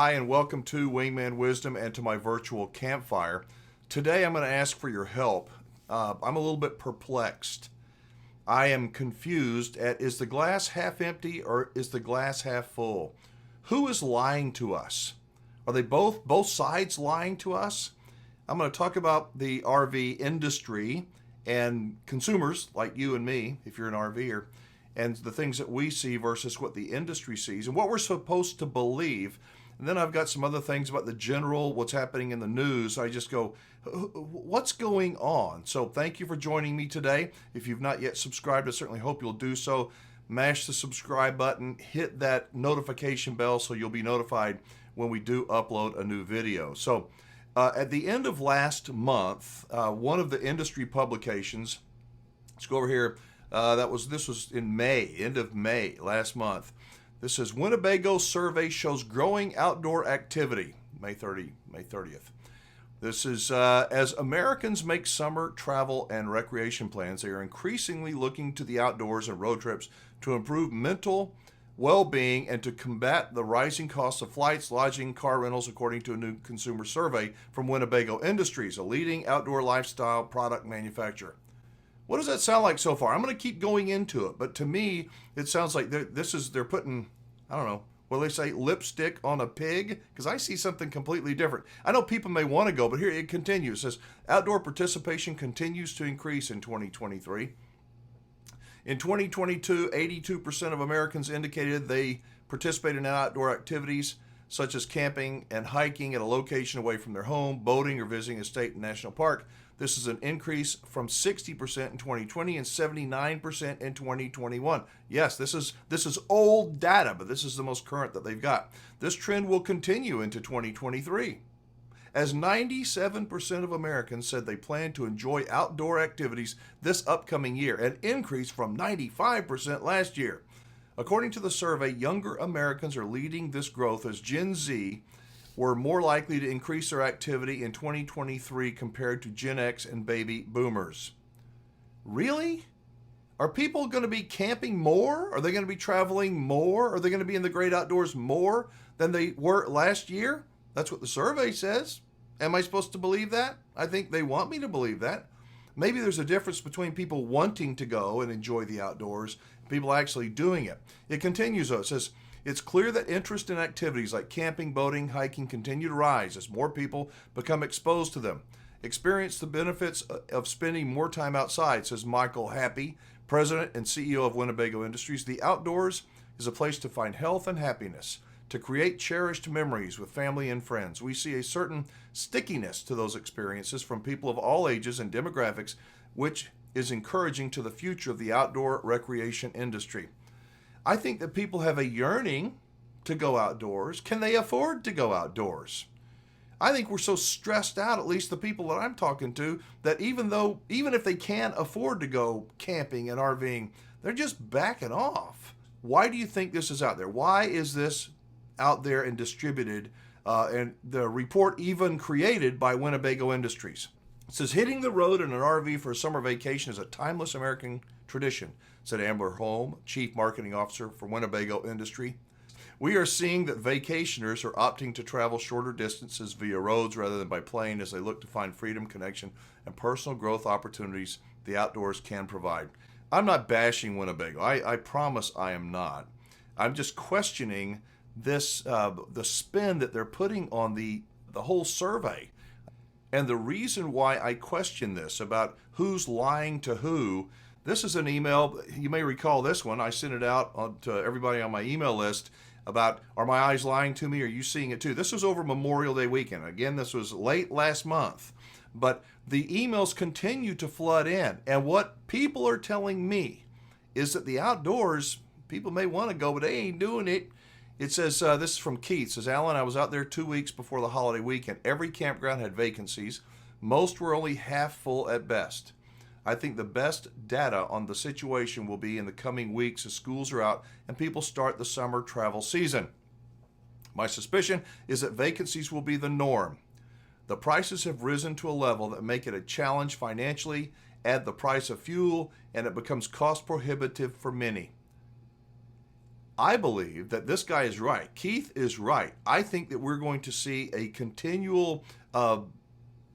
Hi, and welcome to Wingman Wisdom and to my virtual campfire. Today I'm going to ask for your help. I'm a little bit perplexed. I am confused at, is the glass half empty or is the glass half full? Who is lying to us? Are they both sides lying to us? I'm going to talk about the RV industry and consumers like you and me, if you're an RVer, and the things that we see versus what the industry sees and what we're supposed to believe. And then I've got some other things about the general, what's happening in the news. I just go, what's going on? So thank you for joining me today. If you've not yet subscribed, I certainly hope you'll do so. Mash the subscribe button, hit that notification bell so you'll be notified when we do upload a new video. So at the end of last month, one of the industry publications, let's go over here, this was in May, end of May last month. This is Winnebago survey shows growing outdoor activity, May 30th. This is as Americans make summer travel and recreation plans, they are increasingly looking to the outdoors and road trips to improve mental well-being and to combat the rising costs of flights, lodging, car rentals, according to a new consumer survey from Winnebago Industries, a leading outdoor lifestyle product manufacturer. What does that sound like so far? I'm going to keep going into it, but to me, it sounds like they're putting, I don't know, what do they say, lipstick on a pig? Because I see something completely different. I know people may want to go, but here it continues. It says, outdoor participation continues to increase in 2023. In 2022, 82% of Americans indicated they participated in outdoor activities such as camping and hiking at a location away from their home, boating, or visiting a state and national park. This is an increase from 60% in 2020 and 79% in 2021. Yes, this is old data, but this is the most current that they've got. This trend will continue into 2023, as 97% of Americans said they plan to enjoy outdoor activities this upcoming year, an increase from 95% last year. According to the survey, younger Americans are leading this growth as Gen Z were more likely to increase their activity in 2023 compared to Gen X and baby boomers. Really? Are people going to be camping more? Are they going to be traveling more? Are they going to be in the great outdoors more than they were last year? That's what the survey says. Am I supposed to believe that? I think they want me to believe that. Maybe there's a difference between people wanting to go and enjoy the outdoors and people actually doing it. It continues though. It says, it's clear that interest in activities like camping, boating, hiking continue to rise as more people become exposed to them. Experience the benefits of spending more time outside, says Michael Happy, President and CEO of Winnebago Industries. The outdoors is a place to find health and happiness, to create cherished memories with family and friends. We see a certain stickiness to those experiences from people of all ages and demographics, which is encouraging to the future of the outdoor recreation industry. I think that people have a yearning to go outdoors. Can they afford to go outdoors? I think we're so stressed out, at least the people that I'm talking to, that even if they can afford to go camping and RVing, they're just backing off. Why do you think this is out there? Why is this out there and distributed, and the report even created by Winnebago Industries? It says, hitting the road in an RV for a summer vacation is a timeless American tradition, said Ambler Holm, Chief Marketing Officer for Winnebago Industry. We are seeing that vacationers are opting to travel shorter distances via roads rather than by plane as they look to find freedom, connection, and personal growth opportunities the outdoors can provide. I'm not bashing Winnebago. I promise I am not. I'm just questioning this, the spin that they're putting on the whole survey. And the reason why I question this about who's lying to who, this is an email, you may recall this one, I sent it out to everybody on my email list about, are my eyes lying to me? Are you seeing it too? This was over Memorial Day weekend. Again, this was late last month. But the emails continue to flood in. And what people are telling me is that the outdoors, people may want to go, but they ain't doing it. It says, this is from Keith. It says, Alan, I was out there 2 weeks before the holiday weekend. Every campground had vacancies. Most were only half full at best. I think the best data on the situation will be in the coming weeks as schools are out and people start the summer travel season. My suspicion is that vacancies will be the norm. The prices have risen to a level that make it a challenge financially, add the price of fuel, and it becomes cost prohibitive for many. I believe that this guy is right. Keith is right. I think that we're going to see a continual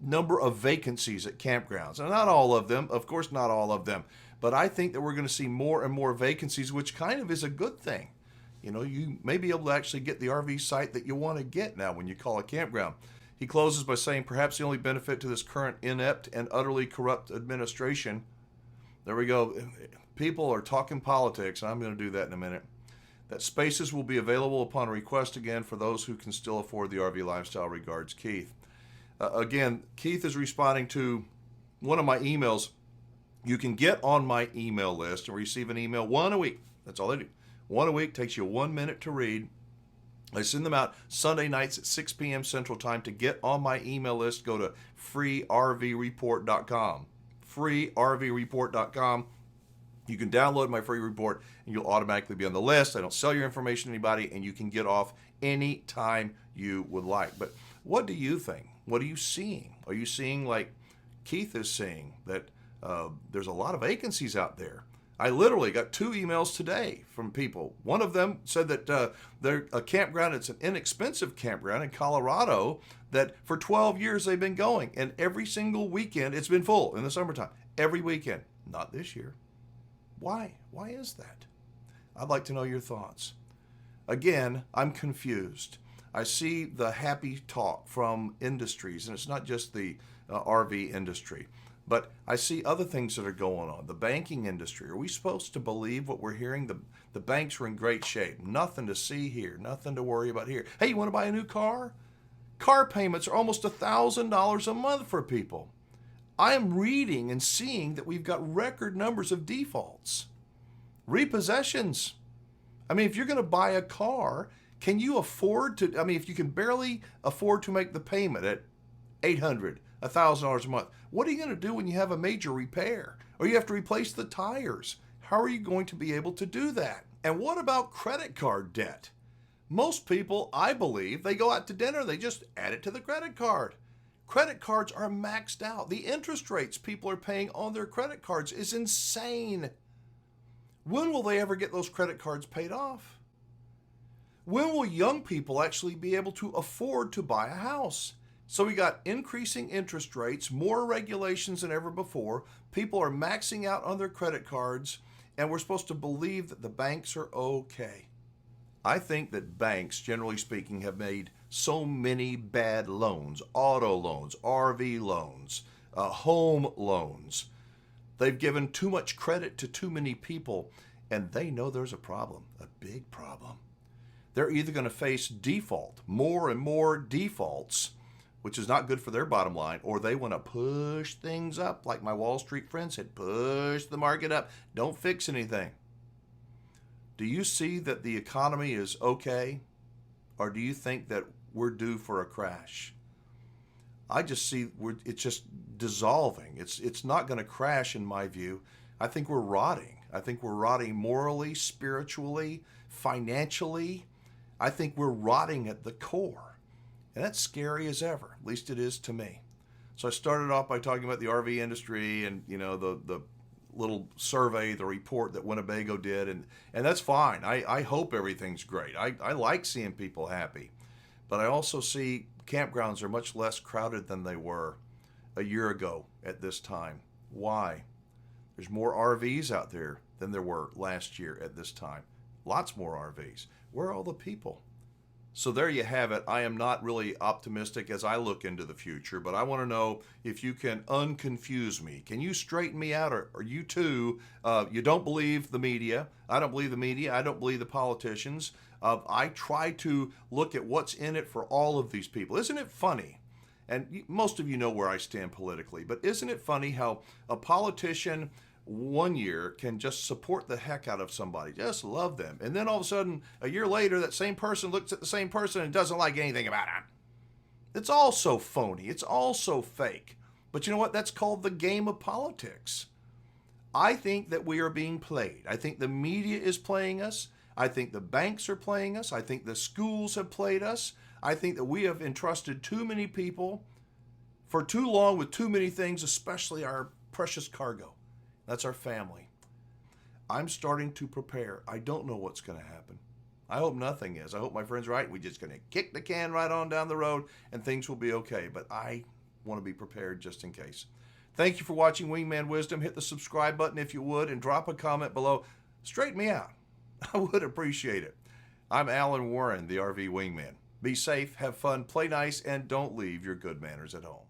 number of vacancies at campgrounds. And not all of them, of course, not all of them. But I think that we're going to see more and more vacancies, which kind of is a good thing. You may be able to actually get the RV site that you want to get now when you call a campground. He closes by saying, perhaps the only benefit to this current inept and utterly corrupt administration. There we go. People are talking politics, and I'm going to do that in a minute. That spaces will be available upon request again for those who can still afford the RV lifestyle. Regards, Keith. Again, Keith is responding to one of my emails. You can get on my email list and receive an email one a week. That's all I do. One a week, takes you 1 minute to read. I send them out Sunday nights at 6 p.m. Central Time. To get on my email list, go to freervreport.com. freervreport.com. You can download my free report and you'll automatically be on the list. I don't sell your information to anybody, and you can get off any time you would like. But what do you think? What are you seeing? Are you seeing, like Keith is seeing, that there's a lot of vacancies out there? I literally got 2 emails today from people. One of them said that they're a campground, it's an inexpensive campground in Colorado, that for 12 years they've been going. And every single weekend it's been full in the summertime. Every weekend. Not this year. Why? Why is that? I'd like to know your thoughts. Again, I'm confused. I see the happy talk from industries, and it's not just the RV industry, but I see other things that are going on. The banking industry. Are we supposed to believe what we're hearing? The banks are in great shape. Nothing to see here. Nothing to worry about here. Hey, you want to buy a new car? Car payments are almost $1,000 a month for people. I am reading and seeing that we've got record numbers of defaults. Repossessions. I mean, if you're going to buy a car, can you afford to, if you can barely afford to make the payment at $800, $1,000 a month, what are you going to do when you have a major repair? Or you have to replace the tires? How are you going to be able to do that? And what about credit card debt? Most people, I believe, they go out to dinner, they just add it to the credit card. Credit cards are maxed out. The interest rates people are paying on their credit cards is insane. When will they ever get those credit cards paid off? When will young people actually be able to afford to buy a house? So we got increasing interest rates, more regulations than ever before. People are maxing out on their credit cards, and we're supposed to believe that the banks are okay. I think that banks, generally speaking, have made so many bad loans, auto loans, RV loans, home loans. They've given too much credit to too many people, and they know there's a problem, a big problem. They're either going to face default, more and more defaults, which is not good for their bottom line, or they want to push things up, like my Wall Street friend said, push the market up, don't fix anything. Do you see that the economy is okay, or do you think that we're due for a crash? I just see it's just dissolving. It's not going to crash in my view. I think we're rotting. I think we're rotting morally, spiritually, financially. I think we're rotting at the core. And that's scary as ever. At least it is to me. So I started off by talking about the RV industry and, the little survey, the report that Winnebago did. And that's fine. I hope everything's great. I like seeing people happy. But I also see campgrounds are much less crowded than they were a year ago at this time. Why? There's more RVs out there than there were last year at this time. Lots more RVs. Where are all the people? So there you have it. I am not really optimistic as I look into the future, but I want to know if you can unconfuse me. Can you straighten me out, or you too, you don't believe the media. I don't believe the media. I don't believe the politicians. I try to look at what's in it for all of these people. Isn't it funny? And most of you know where I stand politically, but isn't it funny how a politician one year can just support the heck out of somebody, just love them, and then all of a sudden, a year later, that same person looks at the same person and doesn't like anything about it. It's all so phony. It's all so fake. But you know what? That's called the game of politics. I think that we are being played. I think the media is playing us. I think the banks are playing us. I think the schools have played us. I think that we have entrusted too many people for too long with too many things, especially our precious cargo. That's our family. I'm starting to prepare. I don't know what's going to happen. I hope nothing is. I hope my friend's right. We're just going to kick the can right on down the road and things will be okay. But I want to be prepared just in case. Thank you for watching Wingman Wisdom. Hit the subscribe button if you would and drop a comment below. Straighten me out. I would appreciate it. I'm Alan Warren, the RV Wingman. Be safe, have fun, play nice, and don't leave your good manners at home.